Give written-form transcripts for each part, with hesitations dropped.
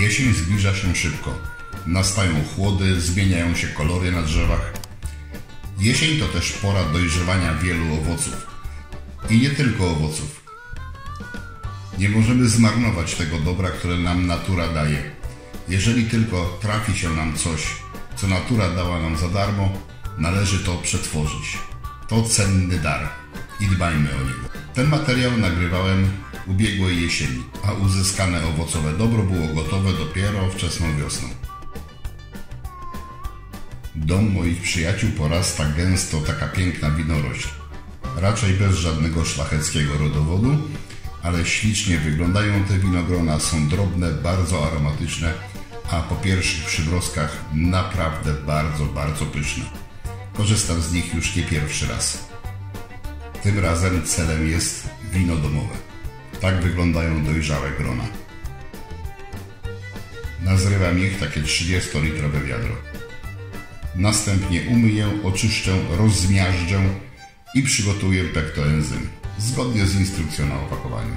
Jesień zbliża się szybko. Nastają chłody, zmieniają się kolory na drzewach. Jesień to też pora dojrzewania wielu owoców. I nie tylko owoców. Nie możemy zmarnować tego dobra, które nam natura daje. Jeżeli tylko trafi się nam coś, co natura dała nam za darmo, należy to przetworzyć. To cenny dar i dbajmy o niego. Ten materiał nagrywałem ubiegłej jesieni, a uzyskane owocowe dobro było gotowe dopiero wczesną wiosną. Dom moich przyjaciół porasta gęsto taka piękna winorośl. Raczej bez żadnego szlacheckiego rodowodu, ale ślicznie wyglądają te winogrona, są drobne, bardzo aromatyczne, a po pierwszych przymrozkach naprawdę bardzo pyszne. Korzystam z nich już nie pierwszy raz. Tym razem celem jest wino domowe. Tak wyglądają dojrzałe grona. Nazrywam ich takie 30-litrowe wiadro. Następnie umyję, oczyszczę, rozmiażdżę i przygotuję pektoenzym, zgodnie z instrukcją na opakowaniu.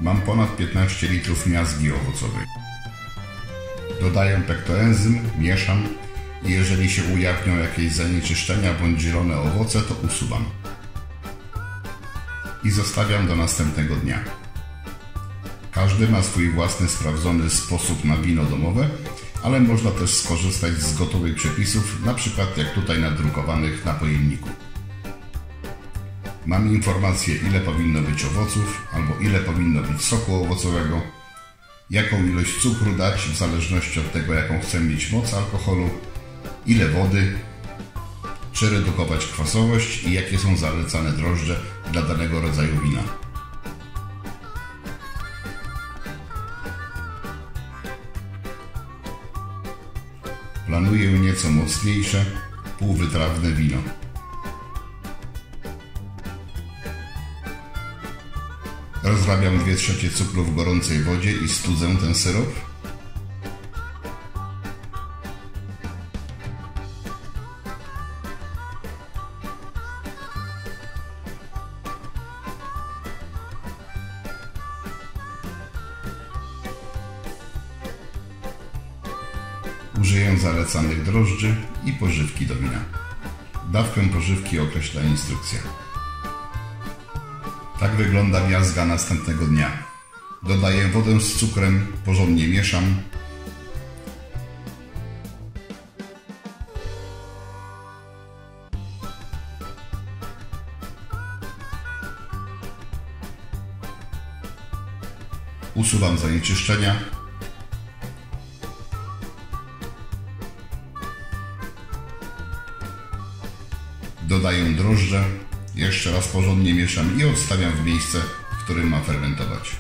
Mam ponad 15 litrów miazgi owocowej. Dodaję pektoenzym, mieszam i jeżeli się ujawnią jakieś zanieczyszczenia bądź zielone owoce, to usuwam. I zostawiam do następnego dnia. Każdy ma swój własny sprawdzony sposób na wino domowe, ale można też skorzystać z gotowych przepisów, np. jak tutaj nadrukowanych na pojemniku. Mam informację, ile powinno być owoców, albo ile powinno być soku owocowego, jaką ilość cukru dać w zależności od tego, jaką chcę mieć moc alkoholu, ile wody, czy redukować kwasowość i jakie są zalecane drożdże dla danego rodzaju wina. Planuję nieco mocniejsze, półwytrawne wino. Rozrabiam 2/3 cukru w gorącej wodzie i studzę ten syrop. Użyję zalecanych drożdży i pożywki do wina. Dawkę pożywki określa instrukcja. Tak wygląda miazga następnego dnia. Dodaję wodę z cukrem, porządnie mieszam. Usuwam zanieczyszczenia. Dodaję drożdże. Jeszcze raz porządnie mieszam i odstawiam w miejsce, w którym ma fermentować.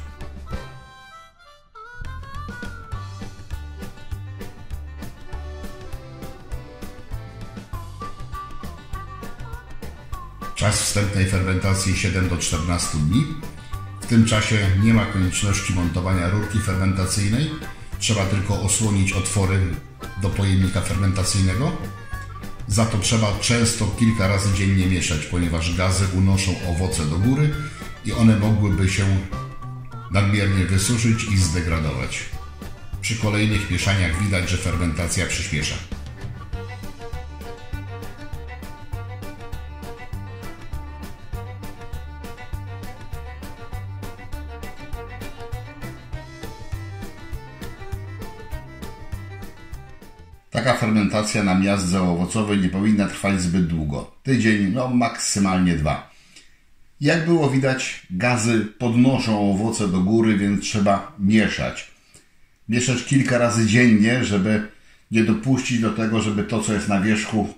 Czas wstępnej fermentacji 7 do 14 dni. W tym czasie nie ma konieczności montowania rurki fermentacyjnej. Trzeba tylko osłonić otwory do pojemnika fermentacyjnego. Za to trzeba często kilka razy dziennie mieszać, ponieważ gazy unoszą owoce do góry i one mogłyby się nadmiernie wysuszyć i zdegradować. Przy kolejnych mieszaniach widać, że fermentacja przyspiesza. Taka fermentacja na miazdze owocowej nie powinna trwać zbyt długo. Tydzień, no maksymalnie 2. Jak było widać, gazy podnoszą owoce do góry, więc trzeba mieszać. Mieszać kilka razy dziennie, żeby nie dopuścić do tego, żeby to, co jest na wierzchu,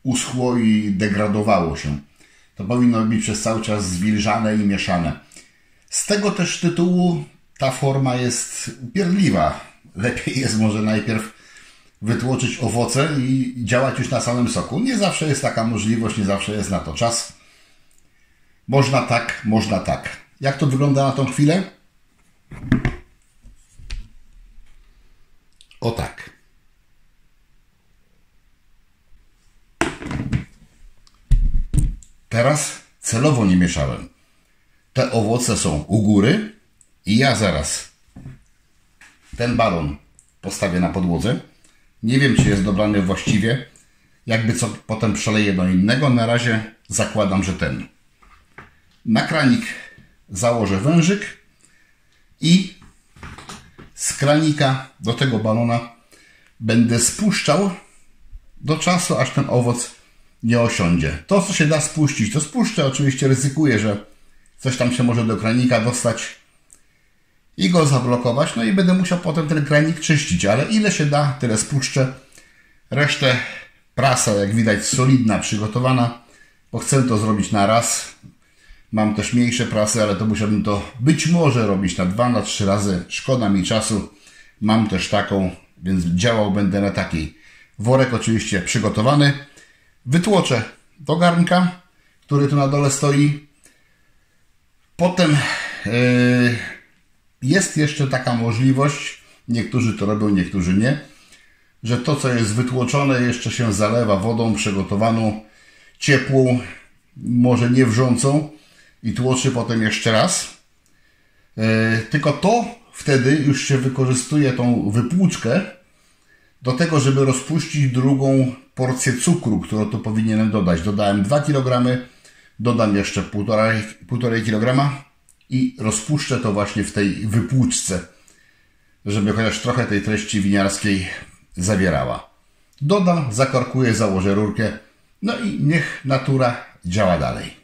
uschło i degradowało się. To powinno być przez cały czas zwilżane i mieszane. Z tego też tytułu ta forma jest upierdliwa. Lepiej jest może najpierw wytłoczyć owoce i działać już na samym soku. Nie zawsze jest taka możliwość, nie zawsze jest na to czas. Można tak, można tak. Jak to wygląda na tą chwilę? O tak. Teraz celowo nie mieszałem. Te owoce są u góry i ja zaraz ten balon postawię na podłodze. Nie wiem, czy jest dobrany właściwie. Jakby co, potem przeleję do innego. Na razie zakładam, że ten. Na kranik założę wężyk i z kranika do tego balona będę spuszczał do czasu, aż ten owoc nie osiądzie. To, co się da spuścić, to spuszczę. Oczywiście ryzykuję, że coś tam się może do kranika dostać i go zablokować. No i będę musiał potem ten kranik czyścić, ale ile się da, tyle spuszczę. Resztę prasa, jak widać, solidna, przygotowana, bo chcę to zrobić na raz. Mam też mniejsze prasy, ale to musiałbym to być może robić na 2, na 3 razy. Szkoda mi czasu. Mam też taką, więc działał będę na takiej. Worek oczywiście przygotowany. Wytłoczę do garnka, który tu na dole stoi. Potem jest jeszcze taka możliwość, niektórzy to robią, niektórzy nie, że to, co jest wytłoczone, jeszcze się zalewa wodą przygotowaną, ciepłą, może nie wrzącą i tłoczy potem jeszcze raz. Tylko to wtedy już się wykorzystuje tą wypłuczkę do tego, żeby rozpuścić drugą porcję cukru, którą tu powinienem dodać. Dodałem 2 kg, dodam jeszcze 1,5 kg i rozpuszczę to właśnie w tej wypłuczce, żeby chociaż trochę tej treści winiarskiej zawierała. Dodam, zakorkuję, założę rurkę, no i niech natura działa dalej.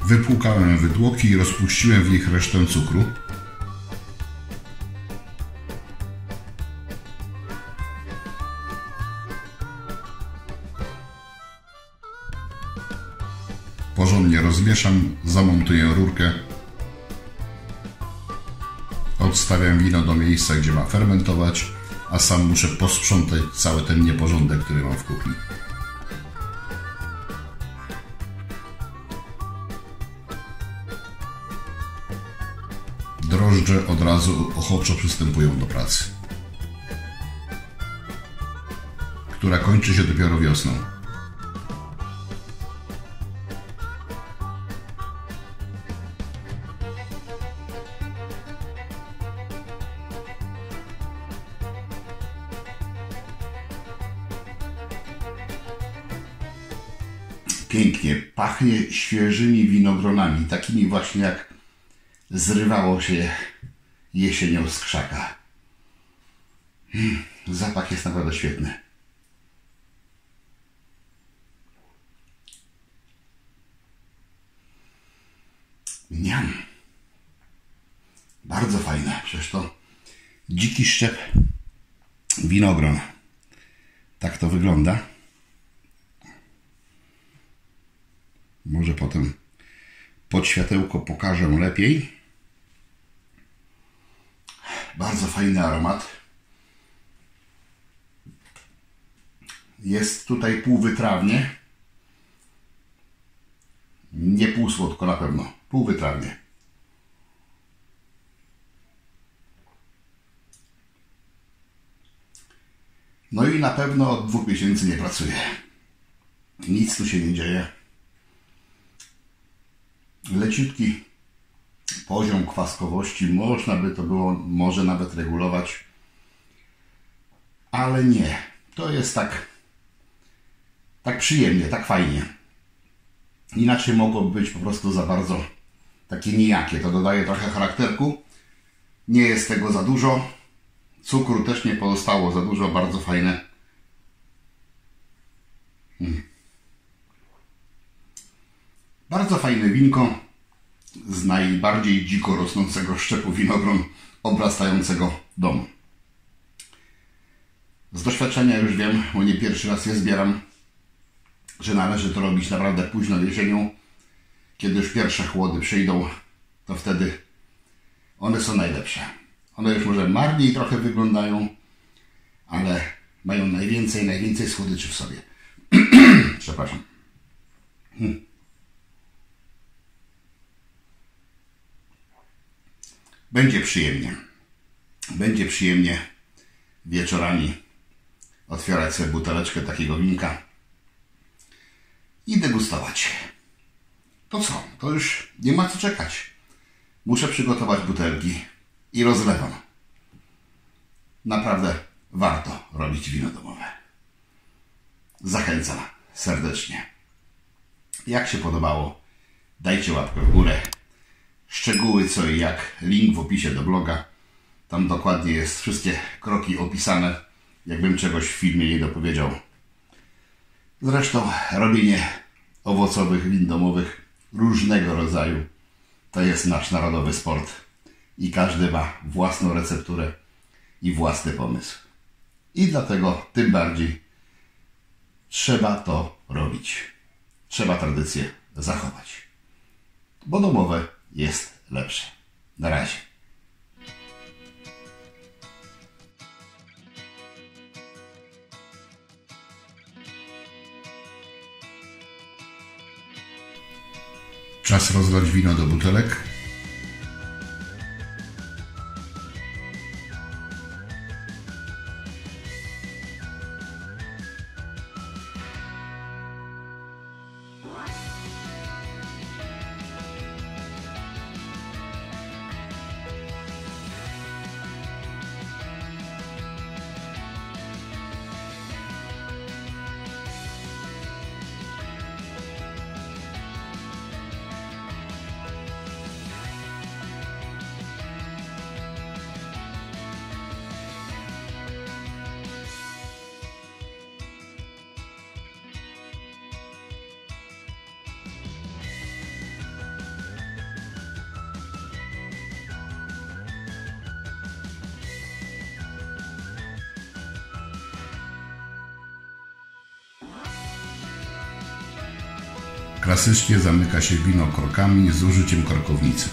Wypłukałem wydłoki i rozpuściłem w nich resztę cukru. Porządnie rozmieszam, zamontuję rurkę. Odstawiam wino do miejsca, gdzie ma fermentować, a sam muszę posprzątać cały ten nieporządek, który mam w kuchni. Drożdże od razu ochoczo przystępują do pracy, która kończy się dopiero wiosną. Pięknie pachnie świeżymi winogronami, takimi właśnie jak zrywało się jesienią z krzaka. Zapach jest naprawdę świetny. Niam. Bardzo fajne. Przecież to dziki szczep winogron. Tak to wygląda. Może potem pod światełko pokażę lepiej. Bardzo fajny aromat. Jest tutaj półwytrawnie. Nie półsłodko na pewno. Półwytrawnie. No i na pewno od 2 miesięcy nie pracuję. Nic tu się nie dzieje. Leciutki poziom kwaskowości, można by to było może nawet regulować, ale nie. To jest tak przyjemnie, tak fajnie. Inaczej mogłoby być po prostu za bardzo takie nijakie. To dodaje trochę charakterku. Nie jest tego za dużo. Cukru też nie pozostało za dużo. Bardzo fajne. Bardzo fajne winko z najbardziej dziko rosnącego szczepu winogron obrastającego dom. Z doświadczenia już wiem, bo nie pierwszy raz je zbieram, że należy to robić naprawdę późno jesienią. Kiedy już pierwsze chłody przyjdą, to wtedy one są najlepsze. One już może marniej trochę wyglądają, ale mają najwięcej słodyczy w sobie. Przepraszam. Będzie przyjemnie. Będzie przyjemnie wieczorami otwierać sobie buteleczkę takiego winka i degustować. To co? To już nie ma co czekać. Muszę przygotować butelki i rozlewam. Naprawdę warto robić wino domowe. Zachęcam serdecznie. Jak się podobało, dajcie łapkę w górę. Szczegóły co i jak, link w opisie do bloga. Tam dokładnie jest wszystkie kroki opisane, jakbym czegoś w filmie nie dopowiedział. Zresztą robienie owocowych win domowych różnego rodzaju to jest nasz narodowy sport i każdy ma własną recepturę i własny pomysł. I dlatego tym bardziej trzeba to robić. Trzeba tradycję zachować. Bo domowe jest lepsze. Na razie. Czas rozlać wino do butelek. Klasycznie zamyka się wino korkami z użyciem korkownicy.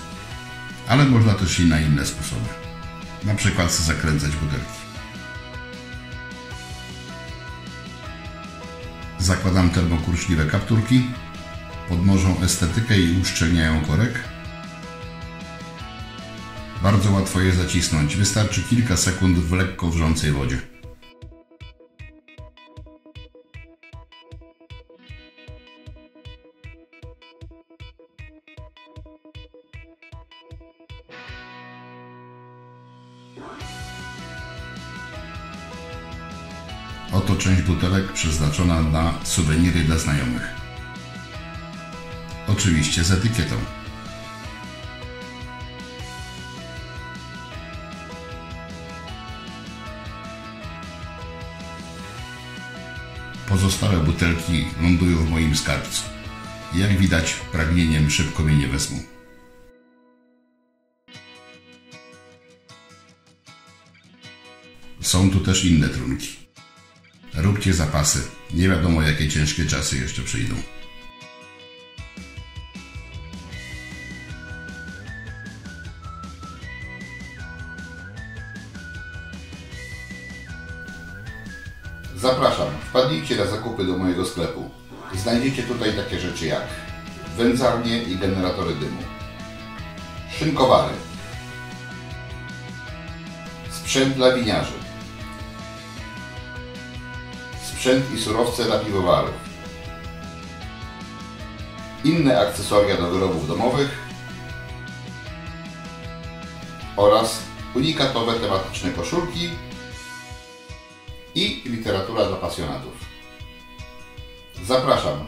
Ale można też i na inne sposoby. Na przykład zakręcać butelki. Zakładam termokurczliwe kapturki. Podnoszą estetykę i uszczelniają korek. Bardzo łatwo je zacisnąć. Wystarczy kilka sekund w lekko wrzącej wodzie. Oto część butelek przeznaczona na suweniry dla znajomych. Oczywiście z etykietą. Pozostałe butelki lądują w moim skarbcu. Jak widać, pragnieniem szybko mnie nie wezmą. Są tu też inne trunki. Róbcie zapasy. Nie wiadomo, jakie ciężkie czasy jeszcze przyjdą. Zapraszam, wpadnijcie na zakupy do mojego sklepu. Znajdziecie tutaj takie rzeczy jak wędzarnie i generatory dymu, szynkowary, sprzęt dla winiarzy, sprzęt i surowce dla piwowarów, inne akcesoria do wyrobów domowych oraz unikatowe tematyczne koszulki i literatura dla pasjonatów. Zapraszam!